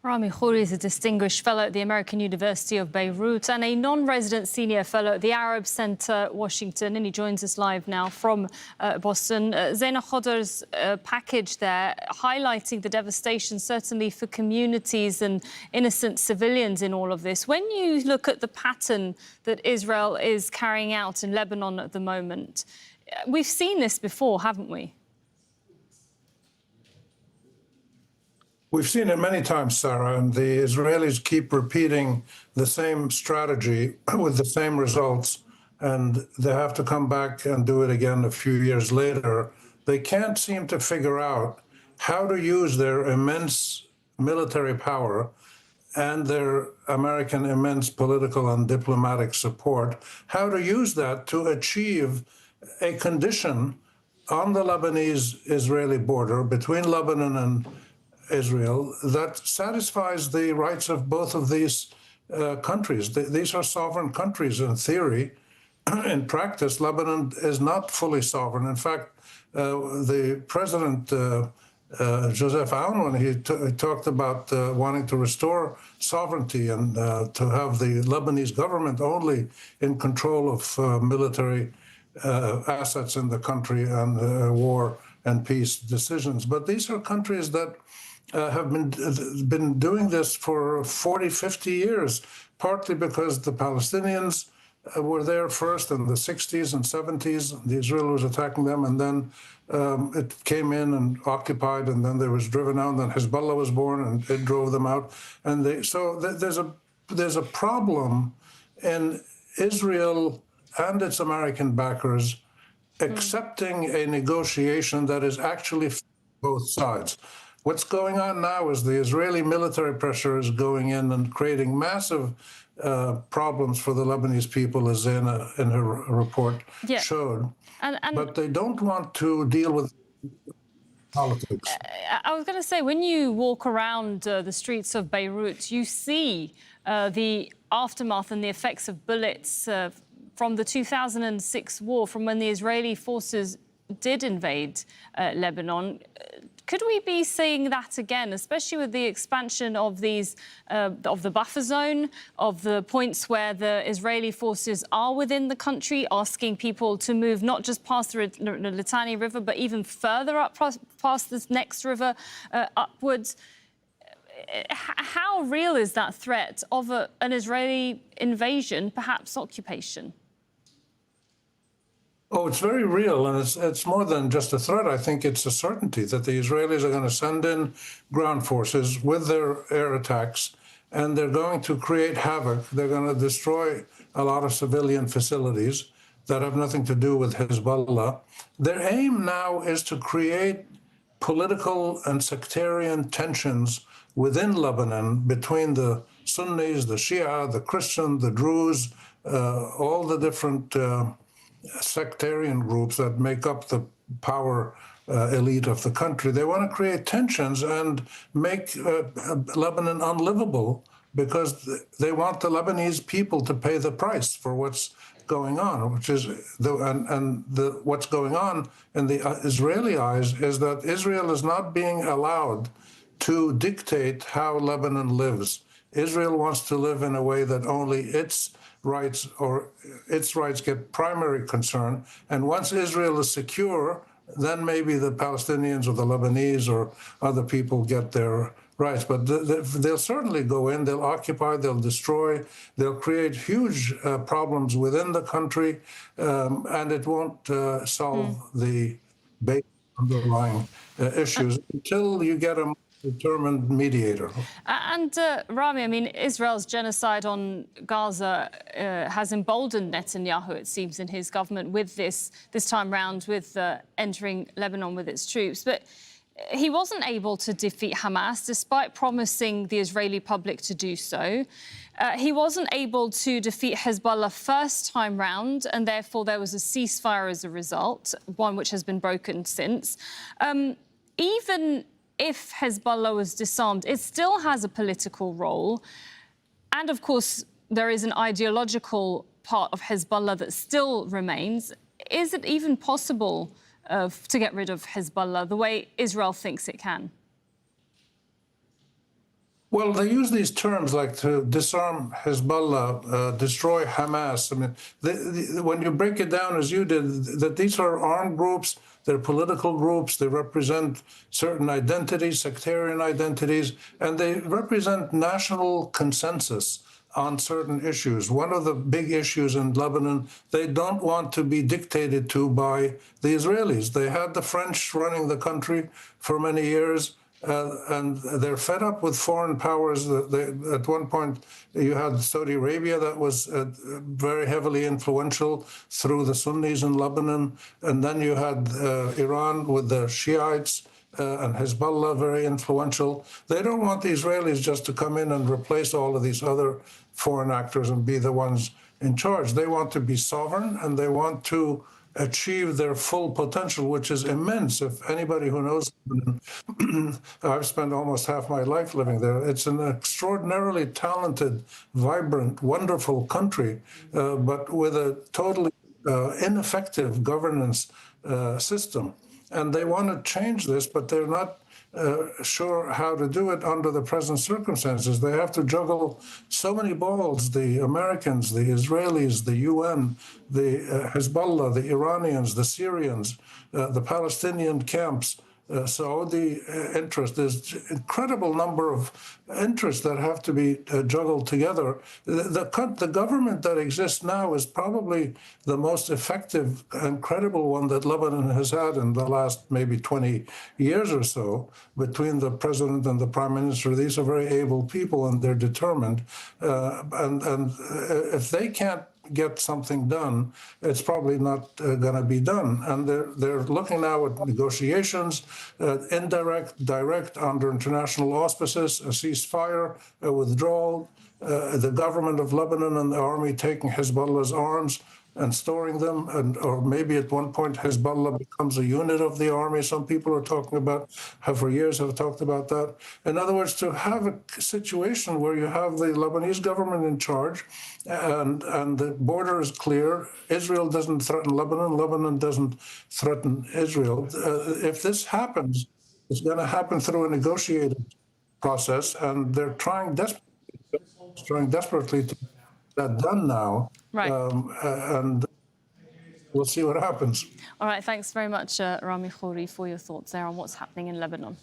Rami Khouri is a distinguished fellow at the American University of Beirut and a non-resident senior fellow at the Arab Center, Washington, and he joins us live now from Boston. Zaina Khodr's package there, highlighting the devastation certainly for communities and innocent civilians in all of this. When you look at the pattern that Israel is carrying out in Lebanon at the moment, we've seen this before, haven't we? We've seen it many times, Sarah, and the Israelis keep repeating the same strategy with the same results, and they have to come back and do it again a few years later. They can't seem to figure out how to use their immense military power and their American immense political and diplomatic support, how to use that to achieve a condition on the Lebanese-Israeli border between Lebanon and Israel that satisfies the rights of both of these countries. These are sovereign countries in theory. In practice, Lebanon is not fully sovereign. In fact, the president, Joseph Aoun, when he talked about wanting to restore sovereignty and to have the Lebanese government only in control of military assets in the country and war and peace decisions. But these are countries that have been doing this for 40, 50 years, partly because the Palestinians were there first in the 60s and 70s. The Israel was attacking them, and then it came in and occupied, and then they was driven out, and then Hezbollah was born, and it drove them out. And there's a problem in Israel and its American backers accepting a negotiation that is actually both sides. What's going on now is the Israeli military pressure is going in and creating massive problems for the Lebanese people, as Zaina in her report showed. But they don't want to deal with politics. I was going to say, when you walk around the streets of Beirut, you see the aftermath and the effects of bullets from the 2006 war, from when the Israeli forces did invade Lebanon. Could we be seeing that again, especially with the expansion of these, of the buffer zone, of the points where the Israeli forces are within the country, asking people to move not just past the Litani River, but even further up past this next river upwards? How real is that threat of an Israeli invasion, perhaps occupation? Oh, it's very real, and it's more than just a threat. I think it's a certainty that the Israelis are going to send in ground forces with their air attacks, and they're going to create havoc. They're going to destroy a lot of civilian facilities that have nothing to do with Hezbollah. Their aim now is to create political and sectarian tensions within Lebanon between the Sunnis, the Shia, the Christian, the Druze, all the different sectarian groups that make up the power elite of the country. They want to create tensions and make Lebanon unlivable because they want the Lebanese people to pay the price for what's going on, which is what's going on in the Israeli eyes is that Israel is not being allowed to dictate how Lebanon lives. Israel wants to live in a way that only its rights get primary concern. And once Israel is secure, then maybe the Palestinians or the Lebanese or other people get their rights. But they'll certainly go in, they'll occupy, they'll destroy, they'll create huge problems within the country, and it won't solve the basic underlying issues until you get a determined mediator. And Rami, I mean, Israel's genocide on Gaza has emboldened Netanyahu, it seems, in his government with this time round, with entering Lebanon with its troops. But he wasn't able to defeat Hamas, despite promising the Israeli public to do so. He wasn't able to defeat Hezbollah first time round, and therefore there was a ceasefire as a result, one which has been broken since. Even if Hezbollah was disarmed, it still has a political role. And of course, there is an ideological part of Hezbollah that still remains. Is it even possible to get rid of Hezbollah the way Israel thinks it can? Well, they use these terms like to disarm Hezbollah, destroy Hamas. I mean, when you break it down as you did, that these are armed groups, they're political groups, they represent certain identities, sectarian identities, and they represent national consensus on certain issues. One of the big issues in Lebanon, they don't want to be dictated to by the Israelis. They had the French running the country for many years. And they're fed up with foreign powers. At one point, you had Saudi Arabia that was very heavily influential through the Sunnis in Lebanon. And then you had Iran with the Shiites and Hezbollah, very influential. They don't want the Israelis just to come in and replace all of these other foreign actors and be the ones in charge. They want to be sovereign, and they want to achieve their full potential, which is immense. If anybody who knows, I've spent almost half my life living there. It's an extraordinarily talented, vibrant, wonderful country, but with a totally ineffective governance system. And they want to change this, but they're not sure how to do it under the present circumstances. They have to juggle so many balls, the Americans, the Israelis, the UN, the Hezbollah, the Iranians, the Syrians, the Palestinian camps, Saudi interest. There's an incredible number of interests that have to be juggled together. The government that exists now is probably the most effective and credible one that Lebanon has had in the last maybe 20 years or so, between the president and the prime minister. These are very able people, and they're determined. And if they can't get something done, it's probably not going to be done. And they're looking now at negotiations, indirect, direct, under international auspices, a ceasefire, a withdrawal, the government of Lebanon and the army taking Hezbollah's arms and storing them, or maybe at one point Hezbollah becomes a unit of the army. Some people are talking about, for years have talked about that. In other words, to have a situation where you have the Lebanese government in charge, and the border is clear. Israel doesn't threaten Lebanon. Lebanon doesn't threaten Israel. If this happens, it's going to happen through a negotiated process, and they're trying desperately to get that done now. Right. And we'll see what happens. All right. Thanks very much, Rami Khouri, for your thoughts there on what's happening in Lebanon.